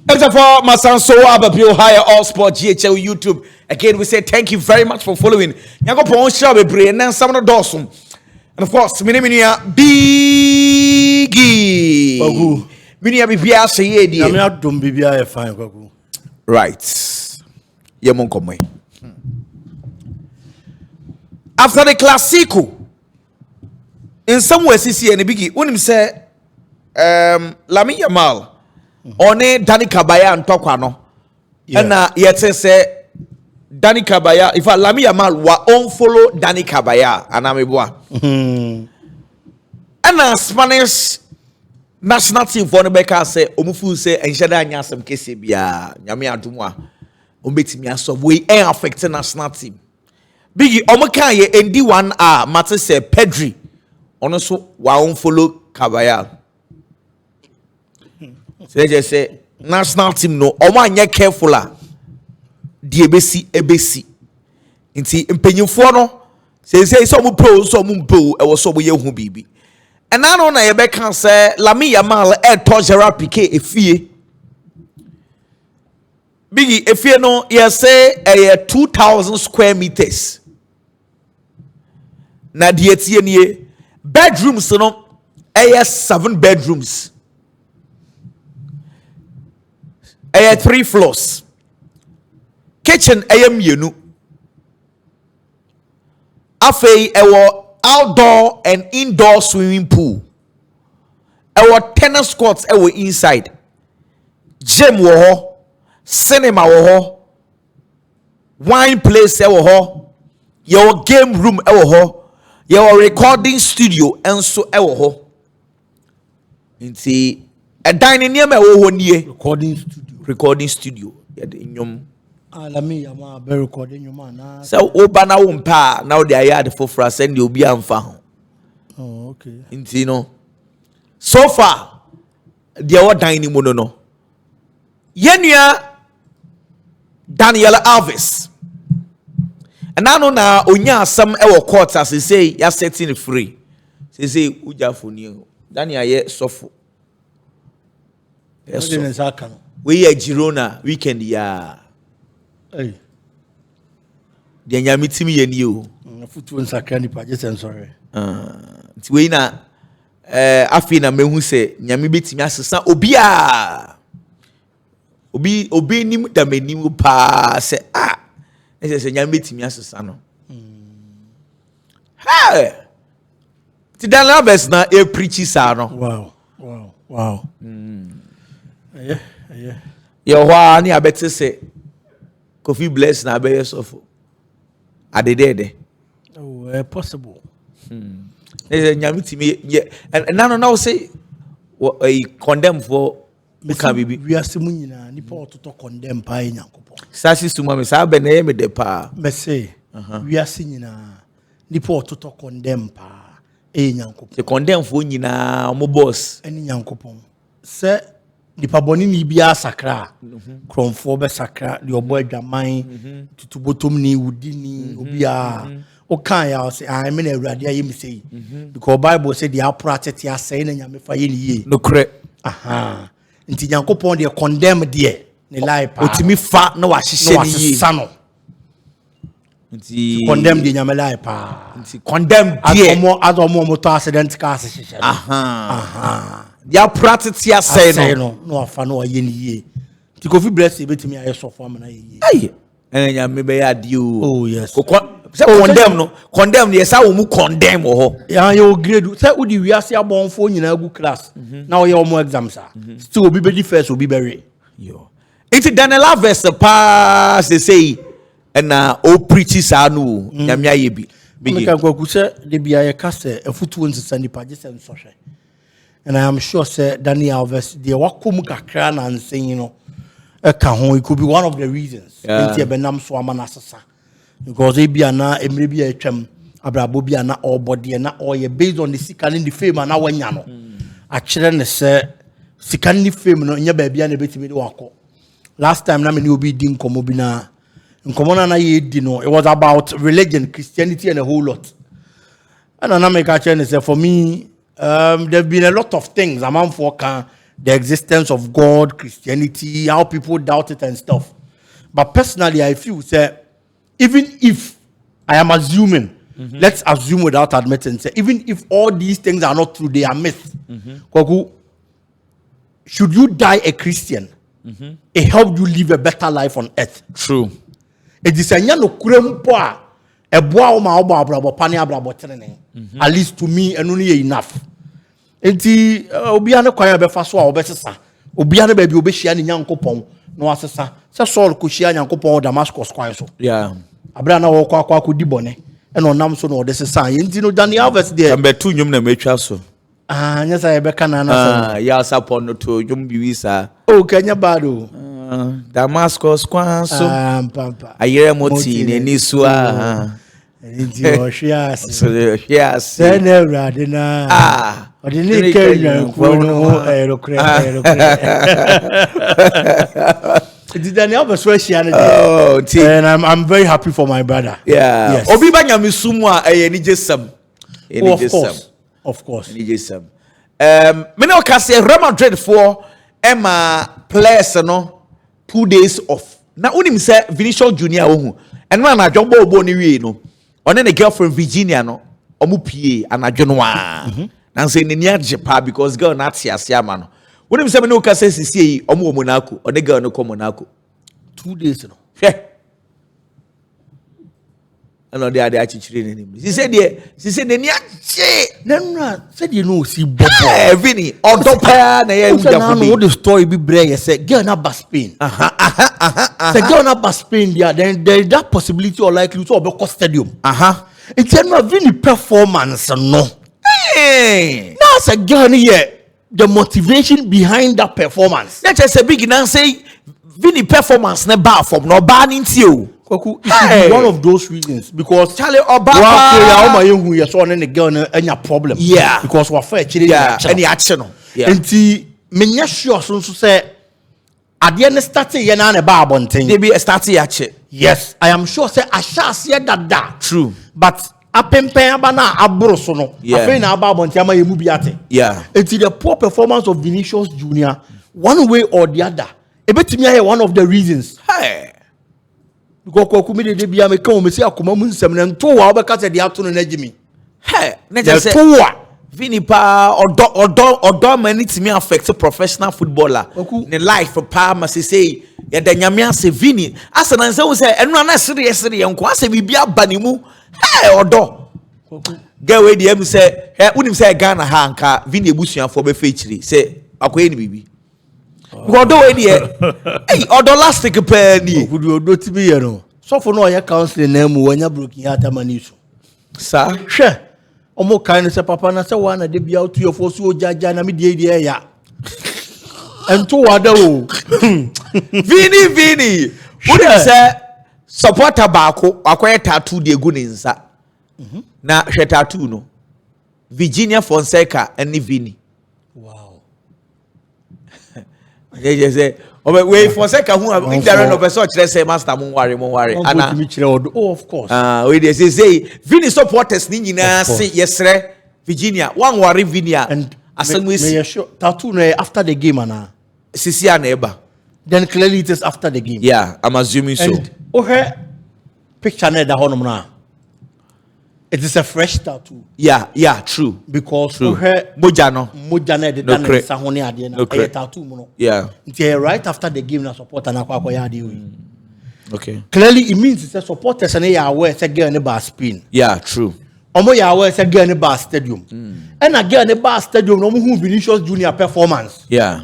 As for Masanso Abapio Higher All Sport GHL YouTube. Again, we say thank you very much for following. Yago Pon Shabe Bre and then some of the Dawson. And of course, Minia Biggie. Ogu. Minia Bibia say I'm not doing Bibia fine. Ogu. Right. Yemon come. After the Classico, in some ways, CC and Biggie, when him say, Lami Yamal, one Danny Kabaya and Tokano, and yet say, Danny Kabaya, if Lami Yamal wa on follow Danny Kabaya, and Ameboa. And Spanish national team for the Becca say, Omufu say, and Shada Nyasam Kesibia, Yamia Dumwa, Umbetimia, so we ain't affecting national team. Biggie, Omakaye and D1R, Matter say Pedri, also wa follow Kabaya. So they just say national team no, Omanya careful DBC. Inti impenyufo no, say some pro, some pro, e was so we hu bibi. And I don't know you can say Lami Yamal Gerard Piqué efie. Biggie efie no, you say 2,000 square meters. Na die nie bedrooms no 7 bedrooms 3 floors kitchen mienu afei outdoor and indoor swimming pool tennis courts inside gym wo ho cinema wo ho wine place wo ho your game room wo ho your recording studio enso ewo ho nti dining near me wo nie recording studio ya de nyom Lami Yamal be recording nyom na so oba na wo mpa na wo de ayade fofra send obi amfa ho. Oh, okay. Nti no so far there what dining mo no yenua Daniel Alves. And I know now onya asam e wo court as say ya setting free. Say uja foni. Daniel ye sofo. Yes. We ye Girona weekend ya. Hey. The nyami timi ye ni o. Futu nsakra ni pa just sorry. Ti we na afi na mehu se nyami betimi asesa obi nim da manim pa se say nyami betimi asesa no. Hey. Ti dan labes na e preach sa no. Wow. Yeah. Yo wa ni abete say Kofi bless na be yesofo. Adede. Oh, possible. Say nyami timi and now say condemn for buka bibi. We are simu nyina nipa ototo condemn pa Nyankopon. Sasi suma me sa be na ye me de pa. Me say we are nyina nipa ototo condemn pa Nyankopon. Se condemn for nyina omo boss. Eni Nyankopon. Se nipa boni ni bia sakra. Kromfo be sakra de obo adwaman tutubotom ni wudi ni obia. Okay, I say I mean Awurade ayem say because Bible say the apratete asay na nyame fa ye ni ye. No kre. Nti Nyankopon de condemn de ne lie pa. Otimi fa na wa hihye ni ye. Nti condemn de nyame lie pa. Nti condemn de adomo moto accident car hihye. The apratete asay no afa no ye ni ye. Nti Kofi bless betimi aye sofo am na ye. Aye. Nyame be ya di o. Oh yes. Say condemn yes I will condemn ho. Ya you grade say udi wiase abonfo nyina gu class. Now you omo exams still obi be first obi be yo. It's Daniel Alves pass they say and o preaches anu nyame aye bi. Make go say de bia ye ka say afutu nsesa nipa je say nsohwe. And I am sure say Daniel Alves de wakom kakra na nsen you know. It could be one of the reasons. Because Ebiana, Emrebia Chem, Abrabobiana, or Bodiana, or ye based on the Sikani the fame and our Yano. Actually, say Sikani fame, no, your baby and a bit of wako. Last time, I mean, you be din Komobina. In Komona, it was about religion, Christianity, and a whole lot. And I make a say for me, there have been a lot of things. I'm on for the existence of God, Christianity, how people doubt it and stuff. But personally, I feel that even if I am assuming, let's assume without admitting, say, even if all these things are not true, they are myths. Should you die a Christian, it helped you live a better life on earth. True. It is a at least to me, and only enough. Enti obiane kwanya be fa so a obesesa obiane ba bi obehia ne nyankopon no asesa se Saul ko hia nyankopon Damascus kwan so yeah abra na wo kwa ko di bone e no nam so no odesesa enti no Daniel verse there number 2 nyum na metwa so nya sa be kana na so ya support no to nyum bi wisa o kanya bado Damascus kwan so pampa ayere moti ne ni so enti o hia so hia se na urade na Odini Kenya no Daniel was and I'm very happy for my brother. Yeah. Yes. Obi banya misumu a eni jesam. Of course. Eni jesam. Me na ka say Real Madrid for Emma players no 2 days off. Na unim say Vinicius Junior ohu. Eno na adwombo obo ni wie no. One ne girlfriend Virginia no omu pie anadwo no a. And say near Japan because girl not see as yamano. What him say me no ka say sisi omo Monaco or the girl no come Monaco 2 days no. Yeah. I know they are chichiri him. She said the near che. No said you know see Bobo. Vini on top na ye no the story be brave say girl na ba Spain. Say girl na ba Spain there then there is that possibility or likely to be stadium. It's no Vini performance no. Hey. That's a girl here. The motivation behind that performance. That's just a big now say Vini performance ne bar from no ban into you. It's one of those reasons because Charlie Oba any problem. Yeah. Because we're fair any action. Yeah. And me sure so say at the end starting yen na ba abonten. They be starting yache. Yes. I am sure say I shall see that. True. But apempen bana abroso no afei na aba abonti ama yemu biate yeah until the poor performance of Vinicius Junior one way or the other ebetimi aye one of the reasons hey because kokumi de bia me kan o me se akoma mu nsem na nto wa obeka se de ato no najimi hey na je say Vini pa odo mani timi affect professional footballer ne life pa ma say ya da nyame ase Vini asa na nse wo say enu na serious nko ase bibia banimu hey odo get we dey say hey unim say Ghana ha nka Vini ebusuafo be fe chiri say akoye ni bibi odo we dey hey odo lastic pa ni odo timi ye no so for no ya counseling na mu wanya broken heart amani so sa hwe omo kan se papa na se wa na de bia otu yofo so ojaja na me de ya ento wada o Vini unim say supporter baako akoye tattoo de egu ne nsa na hwe tattoo no Virginia Fonseca and Vini wow je say we Fonseca who indirect no person kire say master mo worry ana oh of course we dey say Vini supporters ni nyina say yesre Virginia one worry Vini and asamu me sure tattoo no after the game ana sisi ana eba then clearly it is after the game yeah I'm assuming so and picture na da honom na it is a fresh tattoo yeah true because moja na de dan sa ho ne ade na tattoo mu no yeah until right after the game na supporter na kwa ya ade we okay clearly it means it's a supporters na ya aware say girl ne ba Spain yeah true omo ya aware say girl ne ba stadium and na girl ne ba stadium no mo hu Vinicius Junior performance yeah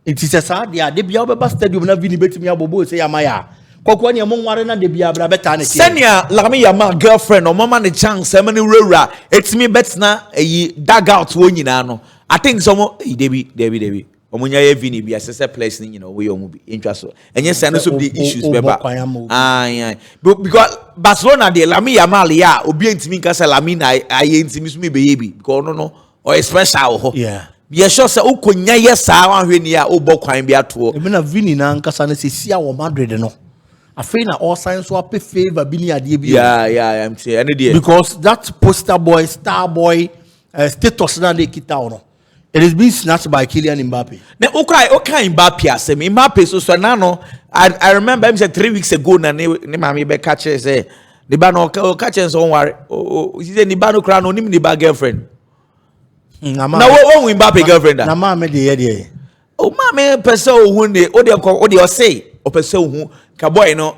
it is a sad dia de bia ba stadium na Vini betimi abobo say ya maya kokwa ne mo nware na de bia bra beta na senior Lami Yama girlfriend or mama ne chance many rura etimi betna eyi dag out wo nyina no I think some Debbie omunya ye Vini bia sese place ni nyina we omu bi intwa so enye se no so the issues beba because Barcelona de Lami Yamal ya obi entimi nka se Lami na aye entimi so me be ye bi because no or special ho yeah ye sure say ukonya ye saa wanhwe a obokwan bi ato e na Vini na nkasa na se sia wo Madrid no afei na all signs so pay favor bi ni ade bi yeah I'm saying any day because that poster boy star boy status na dey kita no It is being snatched by Kylian Mbappe. Now, okay, Mbappe as him. Mbappe so now. I remember him said 3 weeks ago. Na ne mami be catch say the ba no catch us on worry. Oh, he said the ba no cry no nim the ba girlfriend. Now what Mbappe girlfriend? Na mama de here. Oh, mama person who ne o de say o person who ka boy no.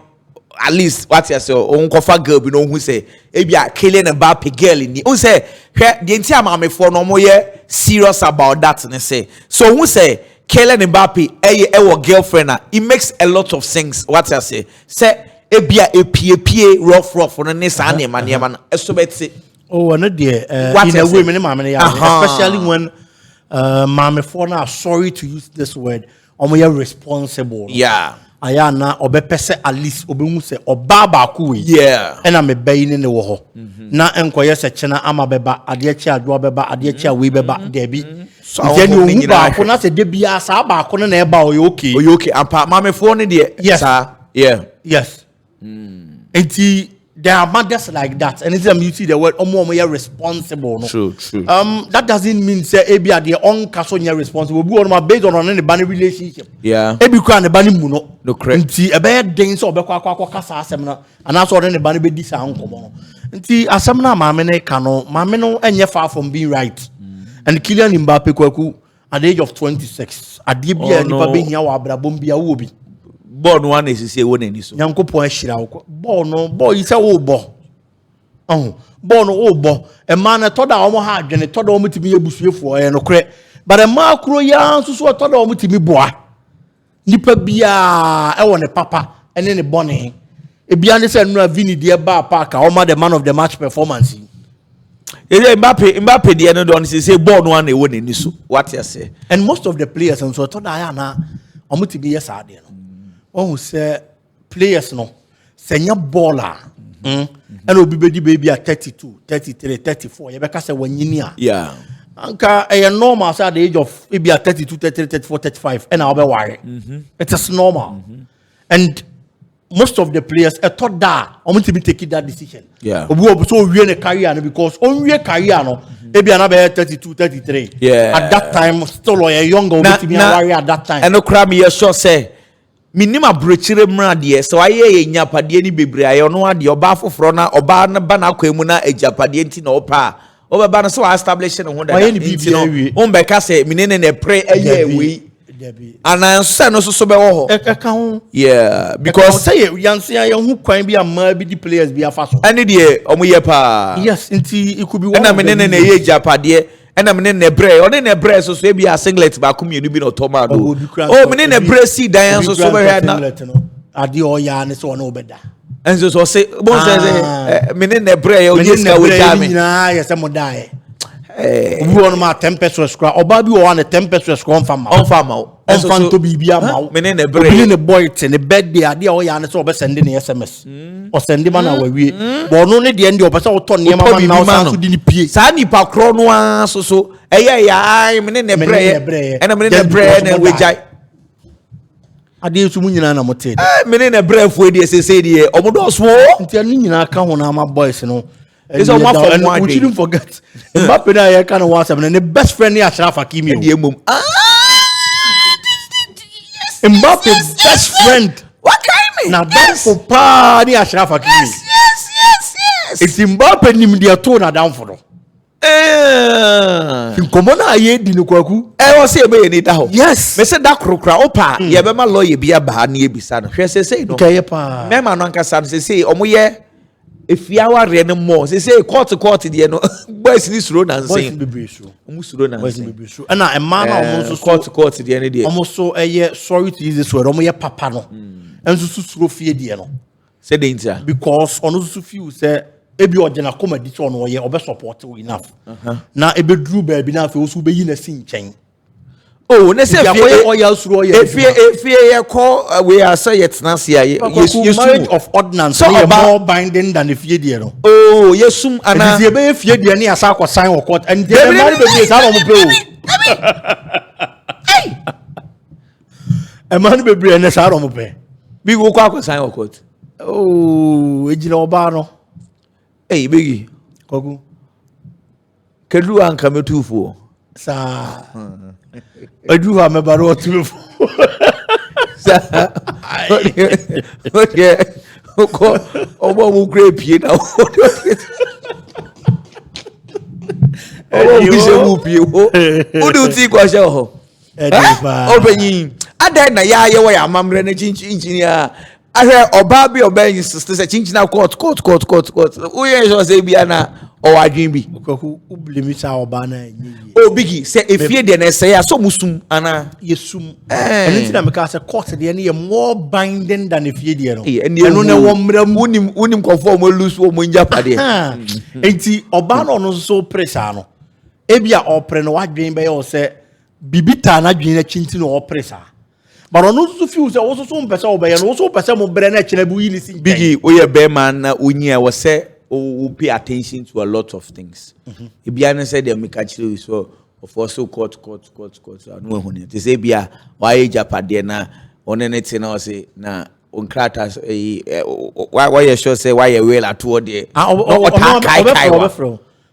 At least what you say on kofa girl bi no who say e bia Kylian Mbappe girl ni who say hwe the entire mama for no more serious about that ne say so who say Kylian Mbappe e girlfriend it makes a lot of sense what you say e bia e pie rough no ne sa ne ma no eso beti oh no there in a way me mama especially when mama for now sorry to use this word omo responsible yeah ayana obepese at least obemu se oba ba ku we yeah ena me bayin ne wo ho na enkoye se chena ama beba ade chi adwo beba ade chi awe beba de bi then you ba ko na se de bia sa ba ko na e ba okay apa mama for ne de yes yes enti there are mothers like that and anytime you see the word omo responsible no true that doesn't mean say ebia the on kaso nya responsible bi on based on the bani relationship yeah ebi kwa ne bani mu no correct nti ebe den so obekwa akwa kasa asem na ana so ne bani be di sa nkomo no nti asem na maame ne ka no maame no enye far from being right and Kylian Mbappe kwaku at the age of 26 ade bia nipa be hia wa abrabom bia wo bi ball no one is say won ani so nyankopon ahira wo ball yi say wo bo ball no wo bo e man na toda omo ha adwene toda omo timi ebusuefo e no kre but e ma kuro ya nso so toda omo timi boa nipa bia e wo ne papa ene ne bone e bia ne say no Vini de ba park o the man of the match performance Mbappe de no don say ball no one e won ani so what you say and most of the players and so toda ya na omo timi yes ade no who say players no senya baller and obi bedi baby at 32 33 34 you beka say wanyini a yeah anka a normal say at the age of maybe at 32 33 34 35 and I'll be worried it is normal and most of the players thought that I'm to be taking that decision yeah obi so we in a career because on we career no maybe another 32 33 yeah at that time still a younger obi to be worried at that time and no cry me sure say minima brechire mra de so aye nyapade ni bebre aye no ade oba foforo na oba na ba na kwemu na ajapade nti na opa obeba no so establish no ho da nti no umbe ka se minene ne pre aye we ana nso no so be wo ho eka ho yeah because say yanse aye hu kwan bi ama bi di players bi afa so ene de omoye pa yes nti ikubi one na minene ne ye ajapade ena mene ne bre one ne bre so e bia singlet ba komienu bi no tomado oh mene ne bre si dan so be hwe na ade o ya ne so na obeda enzo so say bon say mene ne bre o jeska we jami na ya se modae obi won ma 10 pesos kra oba bi wo na 10 pesos kra on fama to bibia ma mene ne bre obi ne boy te ne birthday ade o ya ne so be send ne SMS o send ma na wawie bo no ne de ndi o pese o to ne ma na o san so di ni pie sa nipa kro no a so eya ya ai mene ne bre ena mene ne bre na we jai ade su mu nyina na mote mene ne bre fu de se de omodo so nti anu nyina ka ho na ma boys no is on my phone one we shouldn't forget Mbappe na ya kan WhatsApp na ne best friend ni Ashraf Hakimi de mum Mbappe's best friend what kind na down for pa ni Ashraf Hakimi yes it's Mbappe nim de to na down for no nkomo na aye di no kwaku o se be ni da ho yes me se da krokra opa ye be ma lawyer bia ba na ebisa no hwe se sei no keye pa me ma no ankasa se sei omoye efiawa re no mo se sei court de no boys ni suro na nsen boys be suro omu suro na boys nsen be suro na e ma na omo so court de ne de omo so eye sorry to use this word omo ye papa no enso suro fie de no se de ntia because ono so feel say ebi ogena comedy so no ye obe support we enough na ebe dru ba bi na afi osu be yi na si nchen oh ne se fie oya suro ye fie ye call we are say yet na sia yes marriage of ordinance so more binding than the fie de no oh yesum ana the be fie de ni asa ko sign o court and the marry be say am pe o e man be bre ne sa ro mo pe bi go kwa sign o court oh ejira oba no bigi kogu kedu anka metufuo Sa. I do have a barrel to Okay. Oh, who grape you now? Oh, we say who do you think was your opening? I died na ya ye wa amamre na engineer. I heard Obabi obey sister say chinchi na court. Who you say bia na or adwin bi. Who blame sa oba na Oh biggie say if you dey na say so musum ana yesum. Anything that make us a court dey na more binding than if you dey no. Eno na wo mram unim conform lose wo mo njapade. Enti oba no so pressure no. Ebia opre no wadwen be yo say bibita na dwen na chinti no opre but on also feel say also so mpesa obey no also pesa mo bre na kire bu yi ni sin biggie we be man na unyia we say we pay attention to a lot of things. Ebia no say dem make kire so of also court no ehun te say bia why japade na on anything na say na on krata why you sure say why you well at all there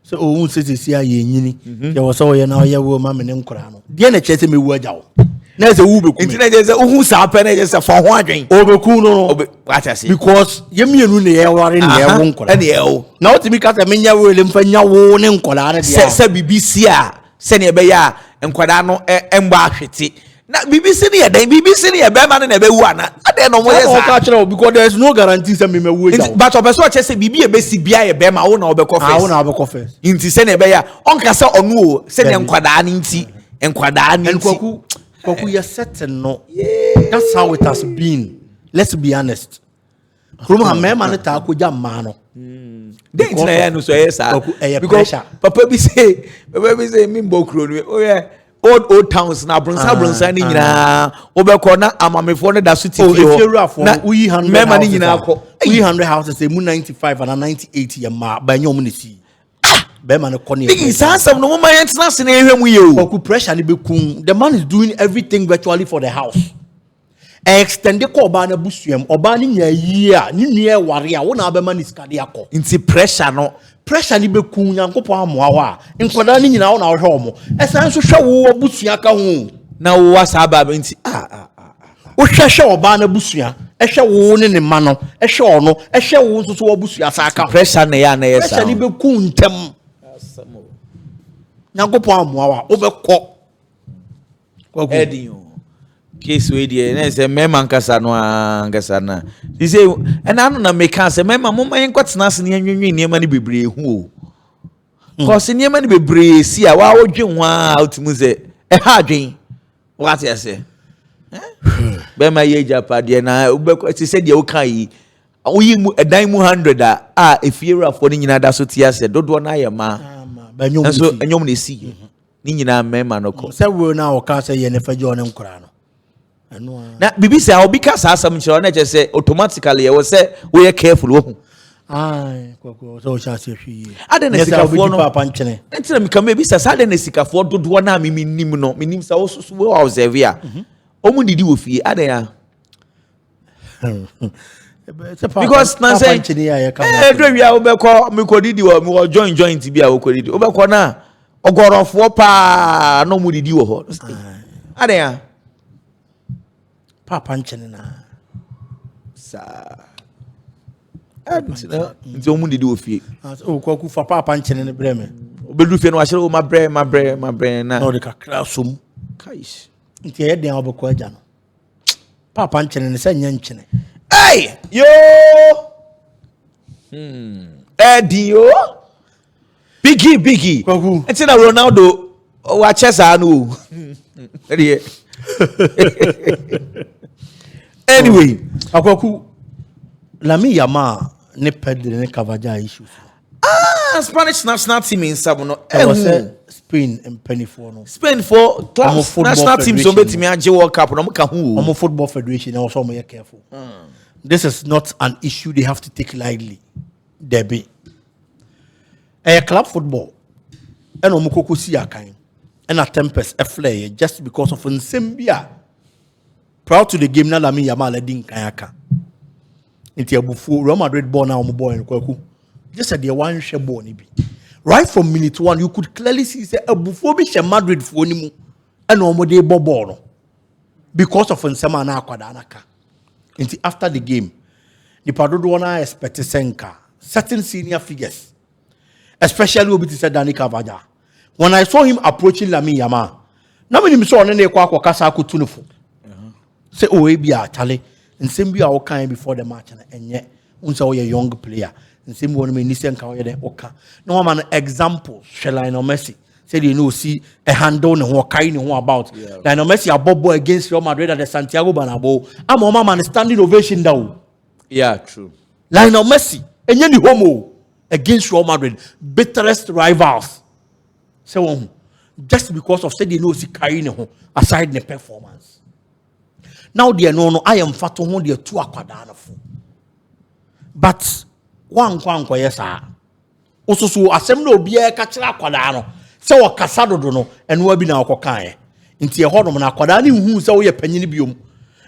so o say say aye nyini ye wo so ye na ye wo ma me ne nkora no de na che say me wu agya wo na say wu be ku intina je say ohu sa pa na je say for ho adwen o be ku no what I say because ye mienu ne ye ware ne ye wo nkora na ye wo na o timi ka say me nya wo le mfa nya wo ne nkora na de say BBC a se ne be ya nkora no emba ahwete na BBC ne ye dan BBC ne ye be ma ne be wu ana ade no mo ye sa because there is no guarantee say me wu agya but obeso che say bibi e be si bia ye be ma wo na obekọ first wo na obekọ first inti se ne be ya onka se onu o se ne nkwadaa ne nti nkwadaa ne nti Kwaku you certain no. That's how it has been. Let's be honest. From a man ta ko jam no. Dey na ya no so yes because papa bi say me mbokro no oh yeah old towns na bronsa ni nyina obekọ na amamefo no da so tifi ho na we 100 mema ni nyina akọ 300 houses say mu 95 and 98 ya ma ba nyom ne si be man ko ne big sansam no mama yentina se na ehwem ye o kwaku pressure ni be kun the man is doing everything virtually for the house extend the oba na busuam oba ni nya yi a ni nua ware a wo na be man iskade akọ nti pressure ni be kun nyankopɔ amoa wa nkoda ni nyina wo na wo hwe omo esan so hwe wo busua ka ho na wo wasa ba nti wo hwe oba na busua ehwe wo ne ma no ehwe ono ehwe wo nso so wo busua sa ka pressure na ya na yes pressure ni be kun ntem nyankopɔ amoa wa wo be kɔ edin case we dey na say mema nkasa no angasa na you say and anu na make say mema mama yen kwatena se ne anwenwen niema ne bebre hu o cause niema ne bebre si a wa wodwen ho a otimu say e ha adwen what you say bema ye japade na ubekọ ti say de o kan yi oyi mu edan mu 100 a efiera fo ni nyina da so tia say dodo na ye ma so enyom ne si ni nyina mema no ko say we na o ka say ye ne fajo ne nkora no na bibi say obi ka sa asam nchiro na je say automatically ye wo say we careful wo hu kwako so cha se hwi ade na sikafo no papa nchene entina mi kama bi sa ade na sikafo dodo na mi nim no mi nim sa wo so we observe ya omu didi wo fie ade ya because na say do ya obekọ mi ko didi wo mi joint bi a wo ko didi obekọ na ogorofo pa no mu didi wo ho ade ya papa nchene na sa nti omu didi wo fie o kwaku fa papa nchene ne breme obedu fie no ahire o ma bre na no de kakra som kaish nti e den obekọ aja no papa nchene ne sanya nchene hey yo Eddie yo biggie kwaku nti na Ronaldo wa chesa no ready anyway akwaku Lami Yama ne Pedro ne Cavaja issues Spanish national team in Sabono Spain and Penny for no Spain for class national team so betimi age World Cup no ka hu o football federation also more careful this is not an issue they have to take lightly Debbie club football and o mukoko si akan and a tempest a flare just because of nsembia proud to the game na Lami Yama la din kan aka nti abufu Real Madrid ball na o boy kwaku just said the one share ball ni bi right from minute 1, you could clearly see say before be Madrid for ni and omode ball because of nsema na akwada naka. Until after the game, the Padodo na expect senka certain senior figures, especially Obi said Dani Cavaja. When I saw him approaching Lamine Yamal, na me nimso one na kwa kasa akutunufo. Say oh e bia chale, nsem bia o kan before the match na enye unsa o ye young player. Nsem won me nisen kan o ye de oka. No man example, Lionel Messi. Said you know see a handle and what kind of about. Lionel Messi a bobo against Real Madrid at the Santiago Bernabeu. I'm a man standing ovation down. Yeah, true. Lionel Messi and you homo against Real Madrid, bitterest rivals. So just because of said you know see carrying aside the performance. Now they no I am fat on the 2 akwadana for. But one yes also so assembly obi e ka kira akwadana. So wakasado do no enu abi na okokan nti e hodom na akwada ne hu se wo ye panyini biom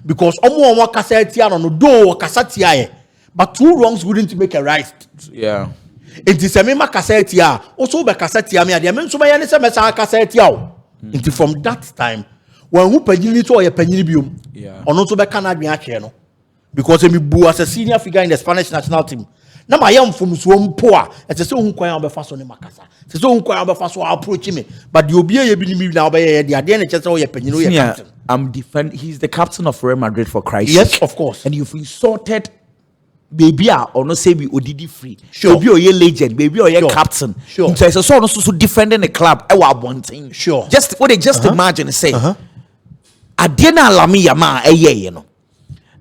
because omo wakasa atia no do wakasa tia ye but 2 wrongs wouldn't make a right. Yeah, nti se me makasa atia also be kasa tia me ade me nso be ye ne se me sa kasa atia o nti from that time when hu panyini to ye panyini biom ono nso be kana adwen ahwe no because me bu as a senior figure in the Spanish national team na ma yam from so mpo a ete se hu kwan obefa so ne makasa se so hu kwan obefa so approach me but the obi ye bi ni mi na obeye de ade na chese o ye panyino ye captain. He's the captain of Real Madrid for Christ. Yes, of course. And you've insulted baby or no say we odidi free. Sure. Baby or ye legend, baby or ye Sure. captain. Sure. So it's so defending the club. I want one thing. Sure. Just what they just imagine say. Adena Lamine Yamal you know.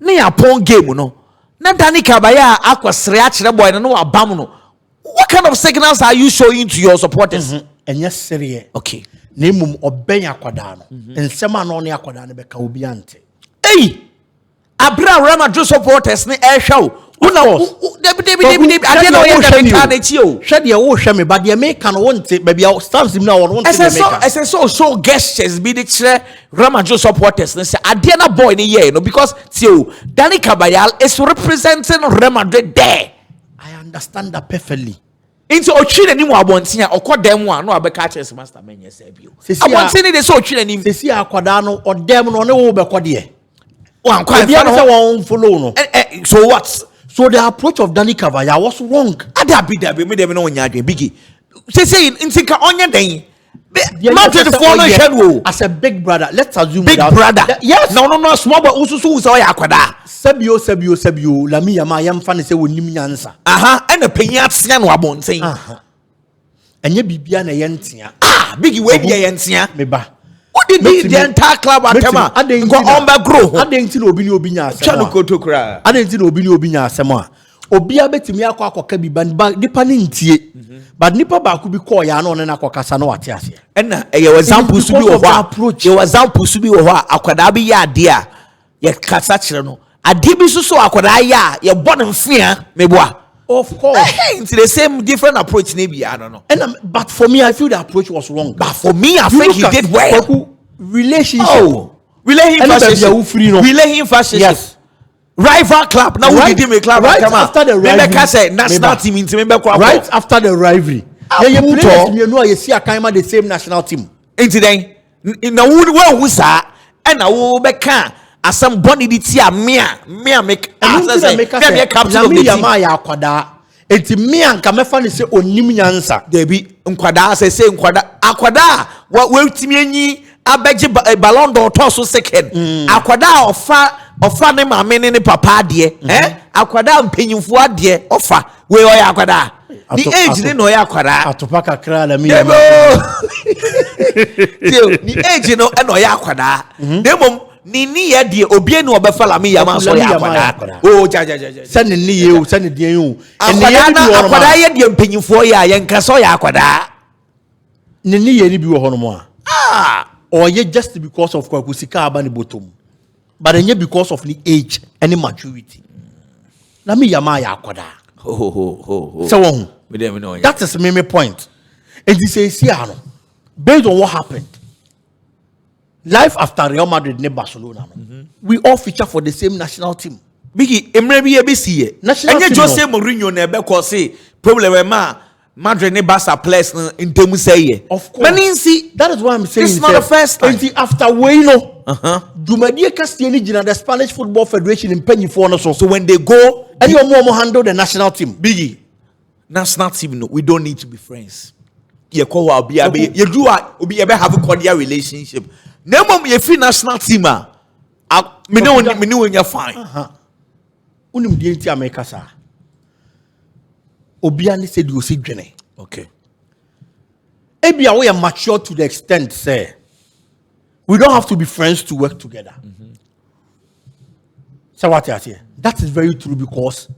Na ya pon game no. Na Dani Kabaya akwasre akire boy no abam no. What kind of signals are you showing to your supporters? And yes serious. Okay. Na mum obenya akwada no. Nsema no ne akwada no be ka obi ante. Hey! Abra Real Madrid supporters ne ehwa una David ade na oye ka na chi o. Hwe de wo hwe me ba de me ka no wonte ba bia stands him na wo wonte me make. Ese so gestures be the chere Real Madrid supporters ne say ade na boy ne ye no because tio Dani Caballal is representing Real Madrid there. I understand that perfectly. Into otwi nanim abonten a okodam a no abeka chess master menye say bio. Abonten ne de so otwi nanim. Sesi akwada no odam no ne wo bekọ de. Wan kwa bia no say won follow no. So what? So the approach of Dani Cavaja was wrong. Adabi me dem no onya adwen bigi. Say ntika onye den. Madrid for no hwe as a big brother. Let's assume big brother. Yes. No small boy ususu say akwada. Sabio Lamine Yamal yamfa ne say wonim nyansa. And a penya atia no abonten. Enye bibia na ye ntia. Bigi we bia ye ntia. Me ba. What did the entire club atema? Go on back grow. Adenti na obi ni obi nya asem. Chanu koto kra. Adenti na obi ni obi nya asem a. Obi abetimi akwa bi ba nipa ne ntie. But nipa ba ku bi call ya na na akokasa na wate ase. Na ye example su bi wo ho. Ye example su bi wo ho akwada bi ya ade a ye kasa kire no. Ade bi so akwada ya ye bɔ ne mfia meboa. Of course. It's the same different approach maybe I don't know. But for me I feel the approach was wrong. But for me I think he did well. Relationship. Relay him fashion. Yes. Rival club. Now we did make club right after the rivalry. National team into right after the rivalry. You play you know you see a kind of the same national team. Into then in the wood well who sa and I will be can as some body did see a me make captain of the team. Enti me anka mefa ne se onim nyansa there be nkwada say akwada we timi anyi abeje ballon d'or to so second akwada ofa ne maame ne papa ade akwada mpanyimfo ade ofa we oya akwada the age ne no oya akwada atopa kakra la mi the age no e no oya akwada demom ni ye de obi enu obefa Lamine Yamal so ya akwada ja se ne ni ye o se ne de yu akwada ye de mpanyimfo ya ye nka so ya akwada ne ni ye ni bi wo hono mo or ye just because of kwakusika aba ne bottom but enye because of the age and the maturity Lamine Yamal ya akwada so won that is my point and this is here based on what happened life after Real Madrid ne Barcelona we all feature for the same national team bigi emre bi e be see e enye Jose Mourinho na e be ko say problem e ma Madrid ne Barca players in temu say. Of course. That is why I'm saying it's not the first time. After we know, Dumadia Castiani Gina, the Spanish Football Federation in Penny for us. So when they go, and you more handle the national team. Biggie. National team, no, we don't need to be friends. You do have a cordial relationship. Never me free national team. Me know when you're fine. Unim dienti America sa. Obiani said you see Jenny. Okay. Ebia we are mature to the extent, say, we don't have to be friends to work together. So what I say? That is very true because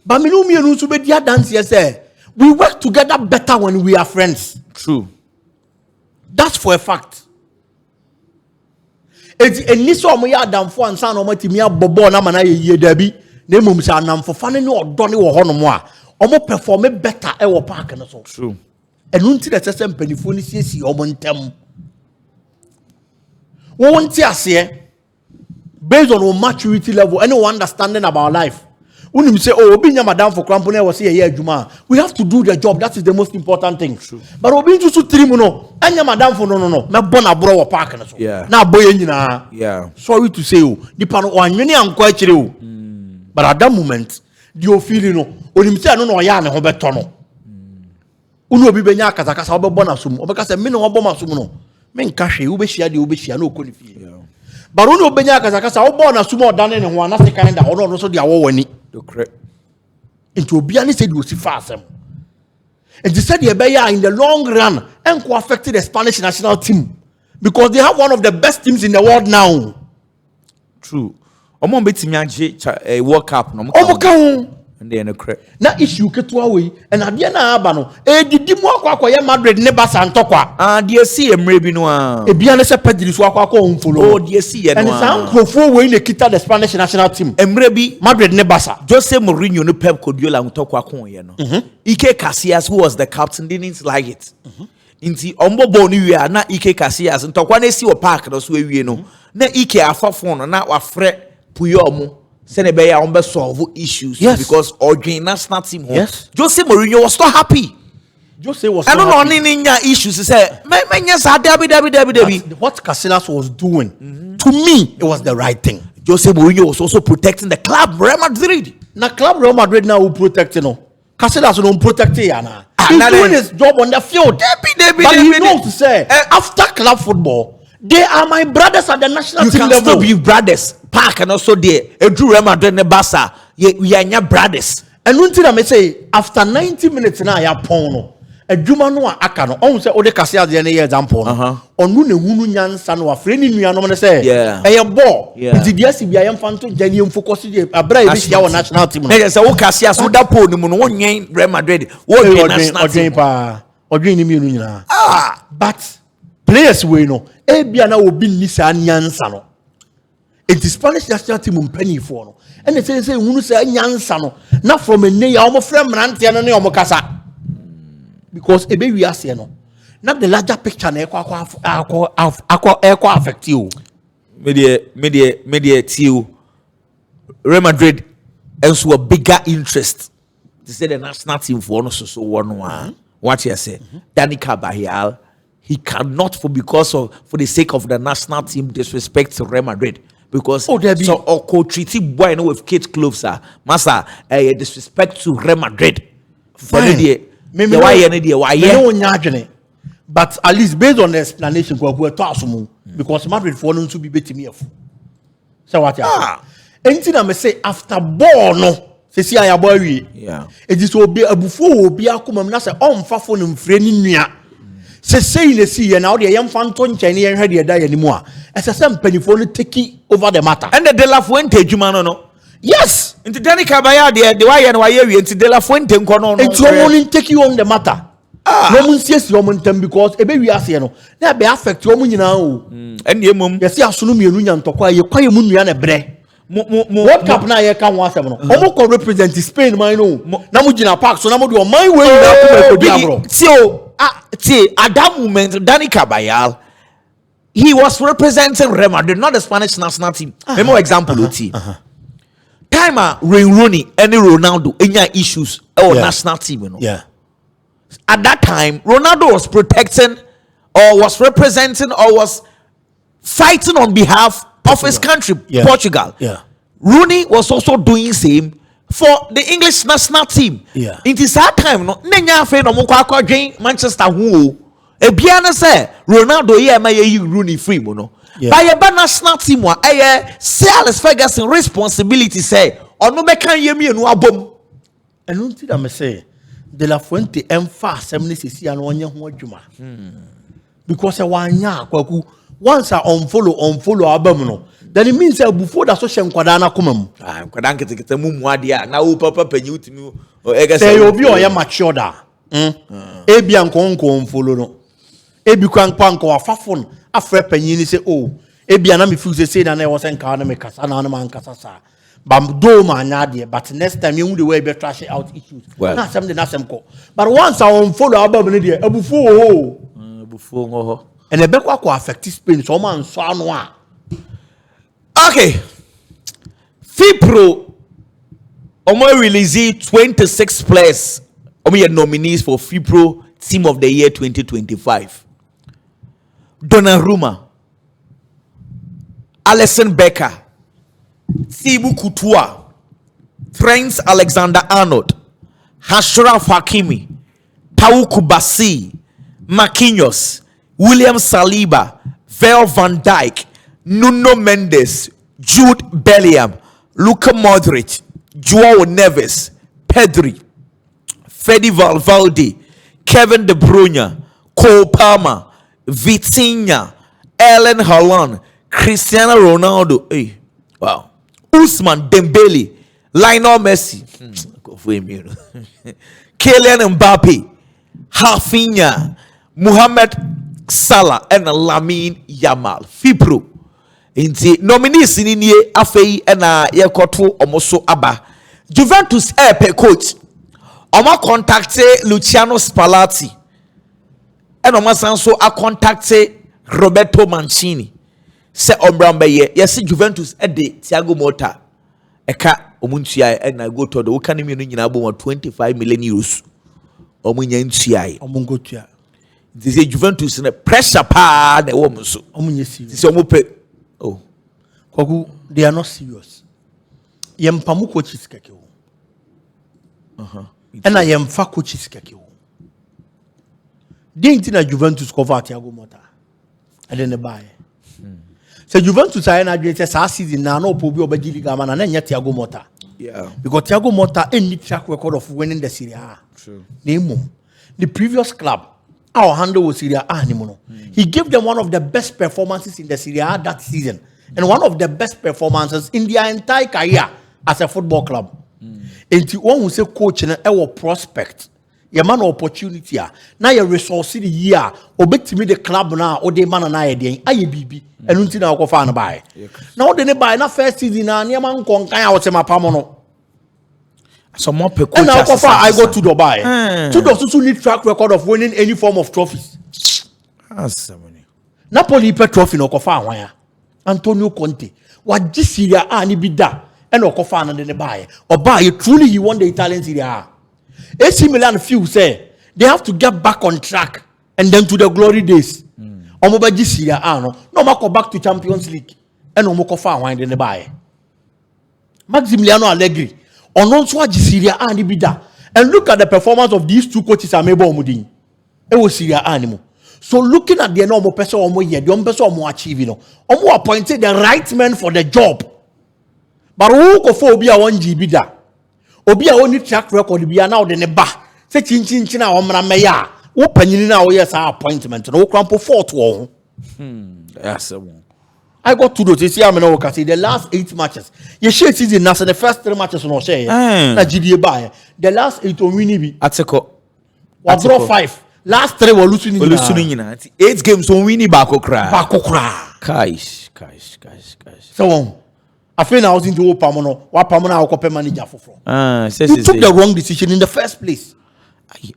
but me no me no to be dia dance here say we work together better when we are friends. True. That's for a fact. Eni so mo ya adamfo ansa na o matimi abobo na mana ye dabi na emom sa anamfo fa ne odo ne wo hono mo a omo perform better e wo park no so. True. Enu nti da sese mpanifo ni siesi omo ntem. Wo nti ase based on our maturity level and our understanding about life. When you say, oh, being a madam for crampone was here, Juma, we have to do the job. That is the most important thing. True. But we've been to Trimono, and your madam for no, my bona bro park. Yeah. Now, boy, yeah. Sorry to say, the pan one, many am quite true. But at that moment, the feeling, or him say, I don't know, Yan, Hobertono. Uno be Benya Kazakasa, Bonasum, because a minimum of Bomasumo. Men Kashi, Ubeshia, the Ubeshia, no could feel. But uno Benya Kazakasa, Bonasumo, done in one, that's the kind of honor, also the award. Into Obiani said you see fast. And they said the Ebeya in the long run and affected the Spanish national team because they have one of the best teams in the world now. True. Omo beti mi World Cup no. Omo kan and they no credit. Na issue ketua we and ade na aba no didi mu akwa ye Madrid ne Barca ntokwa. They see emre bi no a. Ebiane se Pedri so akwa unfollow. Oh, they see ye no. And some crofo we ne kita the Spanish national team. Emre bi Madrid ne Barca. Jose Mourinho no Pep Guardiola ntokwa kon ye no. Ike Casillas, who was the captain, didn't like it. Inti ombo boni we na Ike Casillas ntokwa na si wo park no so ewie no. Na Ike afafon no na wafre Puyomo. Senebeya on solve issues because Orgin national team. Yes. Jose Mourinho was so happy. Jose was. I don't know any issues. He said, What Casillas was doing, to me, it was the right thing. Jose Mourinho was also protecting the club, Real Madrid. Now, club Real Madrid now will protect you. Casillas don't protect you. He's doing his job on the field. But he knows to say, after club football, they are my brothers at the national team level. You can still be brothers. Park and also there. Real Madrid and Barca. We are your brothers. And one thing I may say, after 90 minutes now, I have pono. A Juma no akano. On say Ode Casillas the year example. On no hunu nyansa no afreni nua no say. Yeah. A ball. Nti dia si bia yam fanto jani yam focus dey abra e be sia won national team. Na say o Casillas so da pole mu no wonyen Real Madrid. Wo be national team pa. Odwen ni mienu nyina. But players we no e bia na obi ni sa nyansa no. It is Spanish national team mpani for no. And they say hunu say nyansa no. Na from ene ya omo frem rante no ne omo kasa. Because ebe we are saying no. Not the larger picture na ekwa affect you. Media till Real Madrid else a bigger interest to say the national team for so one. What you say? Dani Carvajal, he cannot for the sake of the national team disrespect Real Madrid. Because so or treat boy no with kids clothes massa disrespect to Real Madrid. Fine. But at least based on the explanation because Madrid for no to be beating me. So what anything I may say after ball no see I boy yeah it is obi abufo obi akoma na say on fa phone mfre ni nua say na see na the yam fan to nchen ne hwe de da yanimu a esese mpanifo no take over the matter and the De La Fuente adwuma no yes into Dani Carvajal the why and why we into De La Fuente nko no it's only take you on the matter no mun see ntem because ebe wi ase no na be affect omu nyina o and ye mum yes asono mienu nya ntokwa ye kwaye mu nua na bre World Cup na ye ka ho asem no omo ko represent Spain man no na mu gina park so na mo de o man we na ko be abro at that moment Dani Carvajal he was representing Real Madrid, not the Spanish national team. Remember example, time time Wayne Rooney and Ronaldo any issues national team, you know. Yeah. At that time, Ronaldo was protecting or was representing or was fighting on behalf of his country, Portugal. Yeah. Rooney was also doing same for the English national team. Yeah. It is that time no nenya afa no mo kwa dwen Manchester ho. Ebia na say Ronaldo ye ma ye Rooney free mo no. By a national team wa Sir Alex Ferguson responsibility say ono be kan ye mienu abom. Enu nti da me say De La Fuente emfa asem ne sesi an onye ho adwuma. Because wanya kwaku once I unfollow abam no, then it means before that social nkwada na komam. Ah, nkwada nkete mu ade a na wo papa panyi utimi say obi o ye mature da. Ebi anko unfollow no. Ebi kwanko afafon afre panyi ni say oh, ebi na me feel say na e was nka na me kasa na man kasa sa. Bam do man ade but next time you the way be trash out issues. Na some the na some ko. But once I unfollow abam ne dey abufo ho. And the back will affect Spain. So man, so okay. Fifpro, release 26 players. Nominees for Fifpro Team of the Year 2025. Donnarumma, Alisson Becker, Thibaut Courtois, Trent Alexander-Arnold, Achraf Hakimi, Pau Kubasi, Marquinhos, William Saliba, Virgil van Dijk, Nuno Mendes, Jude Bellingham, Luka Modric, Joao Neves, Pedri, Fede Valverde, Kevin De Bruyne, Cole Palmer, Vitinha, Erling Haaland, Cristiano Ronaldo, wow, Ousmane Dembele, Lionel Messi, Kylian Mbappe, Rafinha, Mohamed Salah and Lamine Yamal. Fifpro inti nominees ni nie afei na yekoto omoso aba Juventus pe coach omo contacte Luciano Spalletti and omo sanso a contacte Roberto Mancini se ombramba yes Juventus de Thiago Motta eka omuntua na go to the kanimi no nyina bo 25 million euros omunya ntua omungotua. This is Juventus in a pressure pa na wo so. This oh. Kwaku, they are not serious. Yempamu coaches keke wo. And I am fa coaches keke wo. Didn't na Juventus cover Thiago Motta. And then they buy. So Juventus are na dream say season na no pobi obaji liga man na nya Thiago Motta. Yeah. Because Thiago Motta any track record of winning the Serie A. True. The previous club our handle was Serie A. He gave them one of the best performances in the Serie A that season, and one of the best performances in their entire career as a football club. And the one who say coach and our prospect, your man opportunity, now your resource the year, or bet to me the club now, or the man and I BB, and until now go find buy. Now they buy na first season, and your man con out my pamono. Some more and now I go to Dubai. Two doctors who need track record of winning any form of trophies. Napoli pe trophy no kofa wan ya. Antonio Conte. What this Serie A ni bi da e no kofa na de buy. Oba truly he won the Italian Serie A. AC Milan feel say they have to get back on track and then to the glory days. Omo ba gi Serie A no ma go back to Champions League. E no mo kofa wan de buy. Maximiliano Allegri on so Serie A ni bi da. And look at the performance of these two coaches amebo omudin. E wo Serie A animo. So looking at the normal person omo here, the person omo achieve omo appointed the right man for the job. But who go for obi a 1 GB da? Obi a only track record bi na de ne ba. Say chin na omra meya. Wo panyini na wo yes appointment no crampo fort wo. That's one. I got to do this year. I mean, the last 8 matches. You share season now. So the first 3 matches no share. Na GDA buy. The last 8 on winning be. Ateko. We draw 5. Last 3 were losing. Losing 8 games on winning bako kra. Kaish. So I feel now into Pamono. What Pamono Okope manager for. You took the wrong decision in the first place.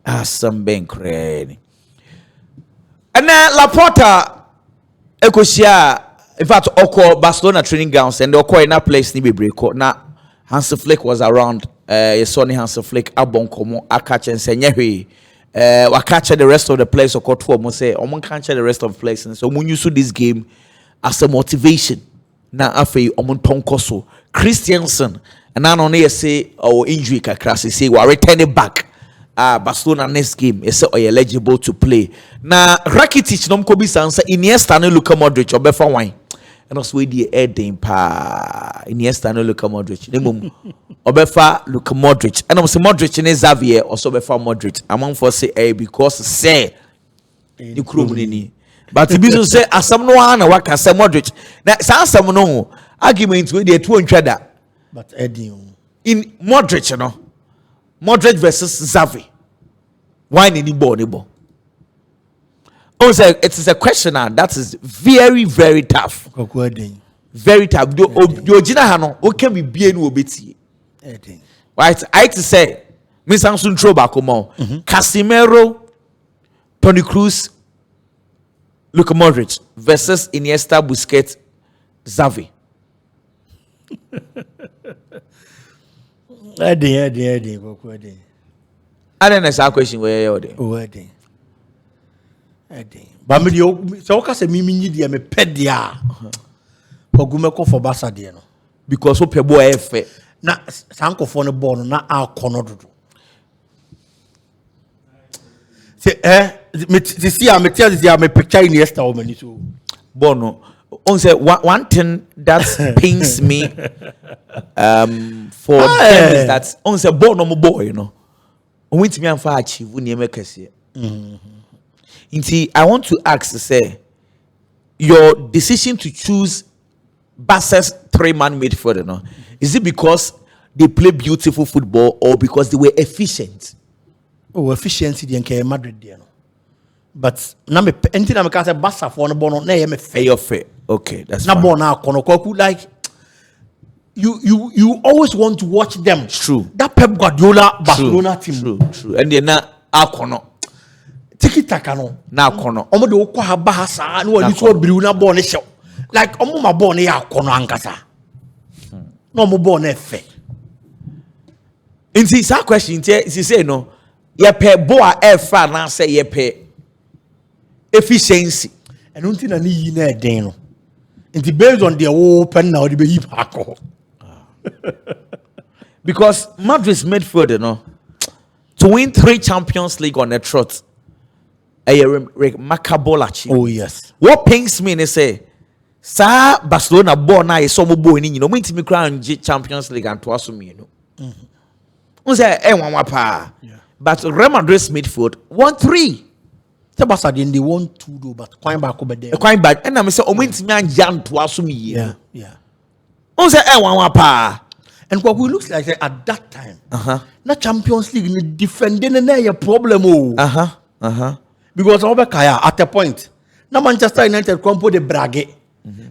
I some bank ready. And then Laporta Ekosia. In fact, Oko Barcelona training grounds and Oko in that place ni be break na Hansi Flick was around. Sonny Hansi Flick abon komo akache nsenyewe. We catch the rest of the players. Okoto say, "Omo catch the rest of the players." And so we use this game as a motivation. Na afi omo tonkoso Christiansen and now only say our injury kakra say we are returning back. Barcelona next game is say are eligible to play. Na Rakitic nom ko bi sansa Iniesta no Luka Modric obefa wan. And also we the heading pa Iniesta no Luka Modric. Nemum obefa Luka Modric. And I'm say Modric ne Xavier also obefa Modric. Among for say because say the crew ni. But if you say asam no ana waka say Modric. Na asam no argument we dey two ntwada. But Eddie in Modric, you know, Modric versus Xavi. Why any ball? Oh, so it is a question that is very, very tough. Very tough. Do Ojina Hano, what can be bien obeti? Right, I to say, Miss Samson Trobacomo, Casimiro, Toni Kroos, Luka Modric versus Iniesta, Busquets, Xavi. Eddie. I don't know that question where you're Eddie. But me so ka se mimi nyi de me pedia. Pogumeko for Barca de no. Because o pebo efe. Na sankofo no ball na akono dodo. Se me see am tell this me picture in yesterday o mani so. Bono. On say one thing that pains me for them is that on say ball no boy, you know. On went me and for achieve when you make us here. I want to ask to say your decision to choose Barca's 3-man midfield, you know, is it because they play beautiful football or because they were efficient? Oh, efficiency the nke Madrid there no. But na me anything I can say Barca for no ball na me fair. Okay, that's na ball na kono like you always want to watch them. True. That Pep Guardiola Barcelona team. True. And they na akono. Tiki taka no. Na akono. Omo de okwa ha ba sa na wani so biriu na ball ne show. Like omo ma ball ne ya akono ankasa. No mo ball na efe. Inti sa question she say no. Ye pe boa efa na say ye pe efficiency. And unti na ni yi na eden no. Inti based on the open now the be yi back. Because Madrid's midfield, you know, to win 3 Champions League on a trot, a remarkable achievement. Oh yes. What pains me is say, "Sir, Barcelona born now is some boy in you know, me crown Champions League and twice me, you know." But Real Madrid's midfield won 3. The Barca they won 2 though, but quite back over there. Quite bad. And I'm say, "Oh, me and Jan twice me, yeah." And what we looks like at that time, na Champions League ni defending na your problem because Kaya at a point, na Manchester United compo de brage.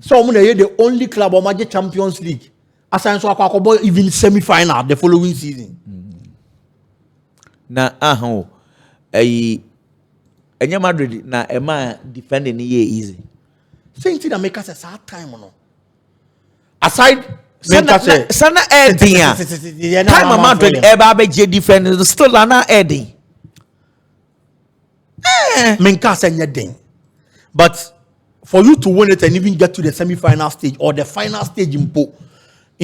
So the only club on the Champions League. Assign so akwa even semi-final the following season. Na Enya Madrid na Emma defending ye easy. Same thing that make us a sad time no. Aside Sana Eddie. Time Madrid eba be defend still ana Eddie. Menka senya den. But for you to win it and even get to the semi-final stage or the final stage in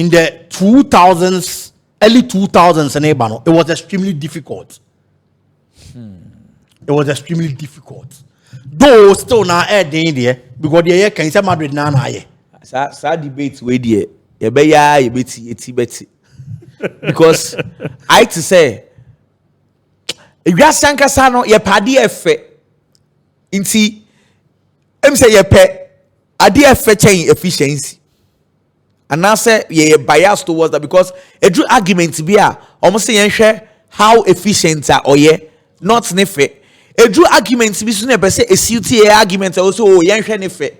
the 2000s, early 2000s, it was extremely difficult. It was extremely difficult. Though still now Eddie there because the year can say Madrid na na ye. Sa debate we there. Because I to say if you sanka sano ye padi efe inti em say ye pe adi efe chain efficiency and now say ye bias towards that because a true argument be almost say share how efficient are or ye not nefe a true argument be so never say a CTA argument also oh ye share nefe.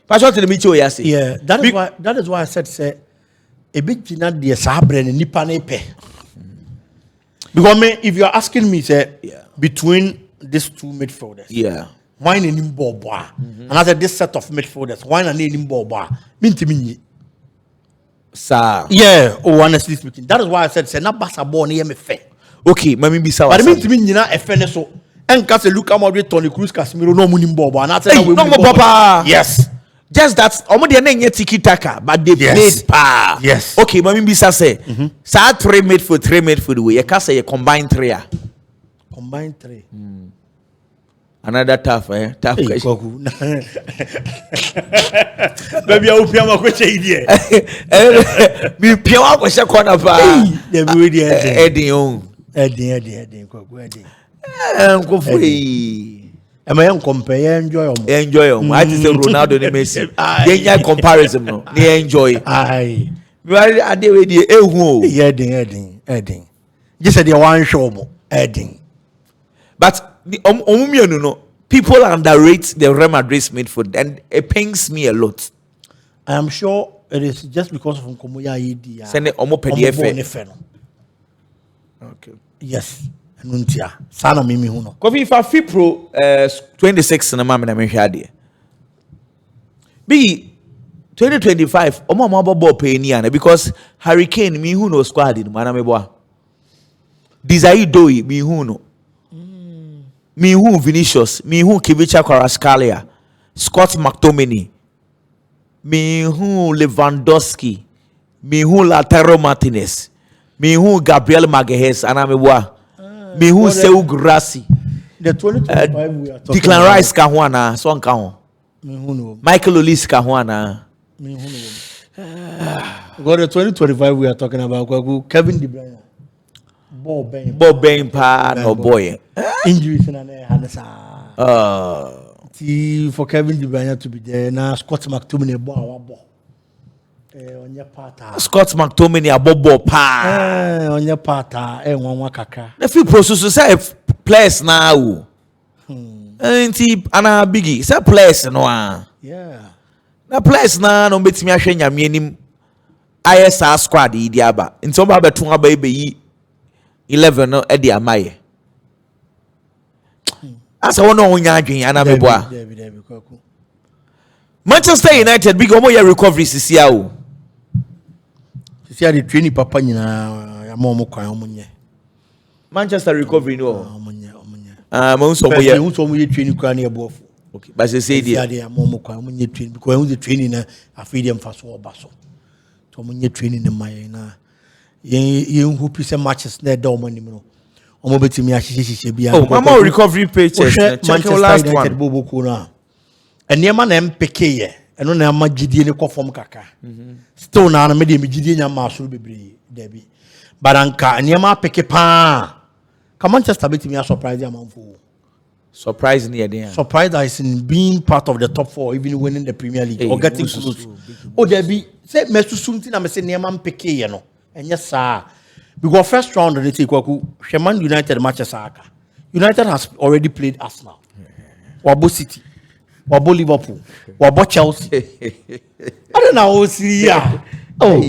Yeah, that is why I said say a bit not the sabre and nipanepe. Because if you're asking me, say between these 2 midfielders, wine and Imboba, and I said this set of midfielders, wine and Imboba, mean to me. Sir. Yeah, honestly speaking. That is why I said, say, not Barca born here me fair. Okay, mami bisa. But it means to me, a fairness so. And case look at Madrid, Tony Cruz, Casemiro, no money bobo. And I said, no more papa. Yes. Just that, omo de na tiki taka, but they played pa. Yes. Okay, mami bisa say. Sa 3 midfield we. You can say you combine 3. Combine 3. Another tough, tough Hey, question. Baby, I hope you have a question here. Me pure question corner pa. Eddie on. Eddie. Go free. Am I compare enjoy? Enjoy. I just say Ronaldo and Messi. They comparison no. They enjoy. Aye. I dey with the Edding. Just said the one show mo. Edding. But the no, people underrate the Real Madrid's midfield, and it pains me a lot. I am sure it is just because of Nkomoya Idi. Send it omo PDF. Okay. Yes. Nuntia. Sana mimi huno. Kofi if Fifpro 26 na mama na mehwade. Be 2025 omo mababo pay ni ana because Hurricane mi hu no squad ni mana meboa. Desire Doi mi hu no. Mi hu Vinicius, mi hu Kivicha Kvaratskhelia, Scott McTominay, mi hu Lewandowski, mi hu Lautaro Martinez, mi hu Gabriel Magalhaes ana meboa. Me who say Grassi. The 2025 we are talking Declan Rice Kahuana, so on me who know. Michael Olise Kahuana. Me who know. Got the 2025 we are talking about Kevin De Bruyne. Bob Bain pa no boy. Injuries in an Hansa. For Kevin De Bruyne to be there now Scott McTominay bo. On your part. Scott McTominay a bobo pa. On your part, one kaka. The few processes say players now. Ain't ana biggie. Say players no. Yeah. Na players na no betimi ahwe nyame anim. ISR squad idi aba. Nti oba beto aba yi 11 no e di amaye. Asa wono onya adwen ana meboa. Manchester United big omo ya recovery sisia o. See the training papa nyina ya mo kwan omunye. Manchester recovery no. Omunye. Mo so mo ye. Mo so mo ye training kwan na ebofo. Okay, but say dia ya mo kwan omunye training because when the training na afidi am faso obaso. To omunye training na mai na ye hu pise matches na da omo nim no. Omo betimi ahihihihie bia. Oh, mama recovery pictures. Check your last one. Boboku na. Enema na mpeke ye. Eno na ama gidie ne kofom kaka. Still na me de me gidie nya ma asoro bebre debi. Baranka enema peke pa. Ka Manchester bet me a surprise amanfo. Surprise near there. Surprise that is in being part of the top 4 even winning the Premier League or getting close. Oh debi say mesu sunti na me say enema mpeke ye no. Enye sa. Because first round they take kwaku Sheman United matches aka. United has already played Arsenal. Wabo City. Wabo Liverpool, wabo Chelsea. I don't know see ya. Oh,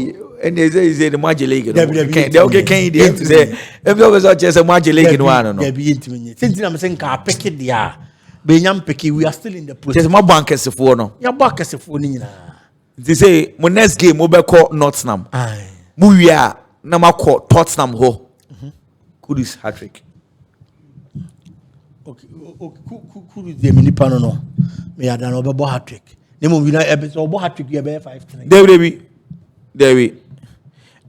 and they say the Magic League. They okay can say if you was just a Magic League one no. They be intimate. Since I'm saying ka pick it there. Benyam peki we are still in the process. Just my bankers for no. Ya bankers for ni na. They say my next game we be call Nottingham. Aye. Mu wia na makọ Tottenham ho. Kudus hat-trick. Okay, who is the mini panel no? Me had an over hat-trick. Nemo we na episode hat-trick you be 5-3. There.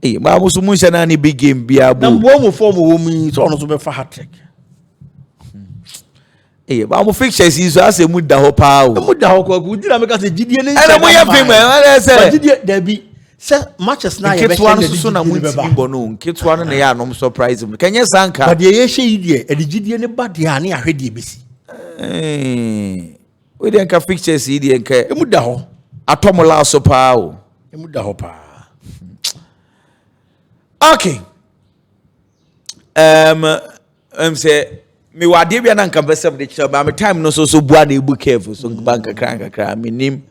Eh, ma musu muncha na ni big game bia bo. Na mo form wo mi so no so be fa hat-trick. Eh, ba mo fixtures yi so ase mu da ho pa o. Mu da ho ko ku di na me ka se gidie ne. Ana mo ya film e say. Gidie there be say matches na ye be send the so na mu ti bo no. Nketwa no na ya no surprise mu. Kenye sanka. But ye hye yi die, e gidie ne ba dia na ahwede besi. We dey nka fixtures yi dey nka emu da ho atomola so pa o emu da ho pa. Okay, say me wade bia na nka pesem de kira ba me time no so bua na ebu careful so bank kakra me nim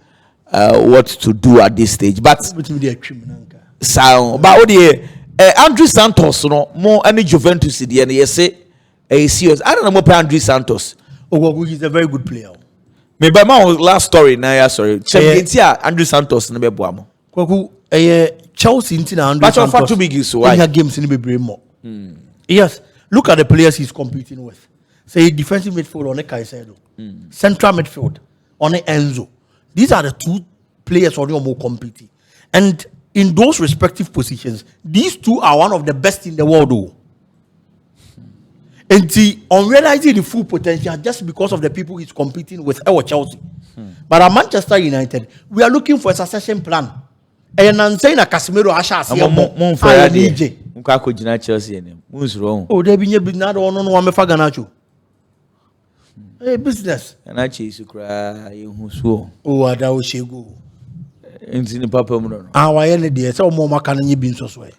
what to do at this stage but betimi dey atwim na nka sound ba odi Andrew Santos no mo any Juventus dey na yese serious I don't know mo Andrew Santos. Oh, he's a very good player. Me by my last story na ya sorry. Champions Andrew Santos na be boa mo. Kwaku Chelsea into the But of fact, too big is why. Games in the more. Yes, look at the players he's competing with. Say defensive midfield on the Caicedo, central midfield on the Enzo. These are the two players on your more competing, and in those respective positions, these two are one of the best in the world. Though. And on realizing the full potential just because of the people he's competing with our Chelsea. But at Manchester United, we are looking for a succession plan. And I'm saying a Casemiro Asha Chelsea. Oh, they be not on one Faganacho. Hey, business. And I chase you cry, you so. Oh, that was she go. In the papa. Our energy, so more can you be so way.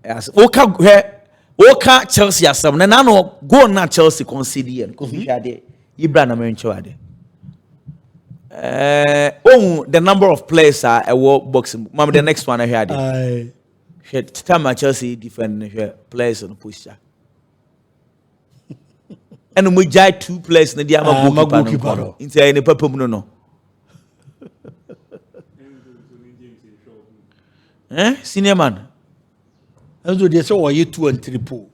Yes, Oka Chelsea as some Nano go na Chelsea concede and coffee shade. Ibran American. The number of players are a world boxing. Mama, the next one I had. Time Chelsea defend players on the pusher. And we jai 2 players in the Diama goalkeeper. Into any purple no. Senior man. And so they say, you 2 and 3 pool.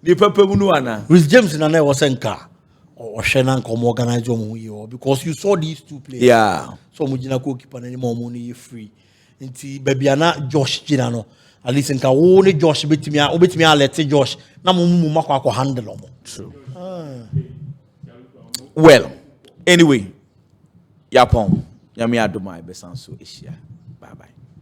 The purple munuana. With James and I was in car or Shannon come organize your because you saw these 2 players. Yeah. So Mujina goalkeeper and any more money free. Inti baby ana Josh Ginano. At least in ka only Josh bit me let's say Josh. Na mumu mako handle. True. Well, anyway, Yapon. Yami Adumai Besanso Asia. Bye bye.